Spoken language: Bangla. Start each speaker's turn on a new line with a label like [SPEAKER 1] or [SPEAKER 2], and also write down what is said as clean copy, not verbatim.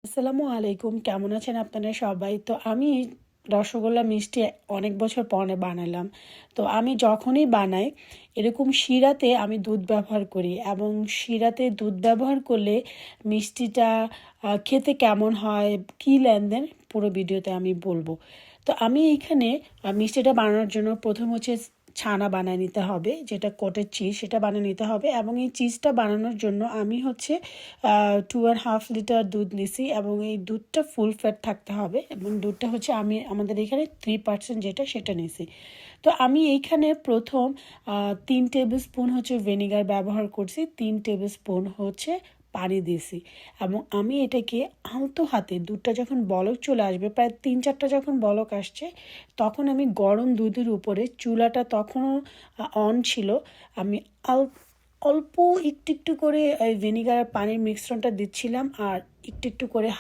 [SPEAKER 1] আসসালামু আলাইকুম, কেমন আছেন আপনারা সবাই? তো আমি রসগোল্লা মিষ্টি অনেক বছর পরে বানালাম। তো আমি যখনই বানাই এরকম শিরাতে আমি দুধ ব্যবহার করি, এবং শিরাতে দুধ ব্যবহার করলে মিষ্টিটা খেতে কেমন হয়, কী লেনদেন, পুরো ভিডিওতে আমি বলবো। তো আমি এইখানে মিষ্টিটা বানানোর জন্য প্রথম হচ্ছে ছানা বানিয়ে নিতে হবে, যেটা কোটেড চিজ, সেটা বানিয়ে নিতে হবে। এবং এই চিজটা বানানোর জন্য আমি হচ্ছে 2.5 লিটার দুধ নিছি, এবং এই দুধটা ফুল ফ্যাট থাকতে হবে, এবং দুধটা হচ্ছে আমাদের এখানে 3% যেটা সেটা নিছি। তো আমি এইখানে প্রথম 3 টেবিল স্পুন হচ্ছে ভিনেগার ব্যবহার করছি, 3 টেবিল স্পুন হচ্ছে পানি দিয়েছি। এবং আমি এটাকে আলতো হাতে, দুধটা যখন বলক চলে আসবে, প্রায় 3-4টা যখন বলক আসছে, তখন আমি গরম দুধের উপরে, চুলাটা তখনও অন ছিল, আমি অল্প একটু একটু করে ভিনেগার আর পানির মিশ্রণটা দিচ্ছিলাম, আর একটু একটু করে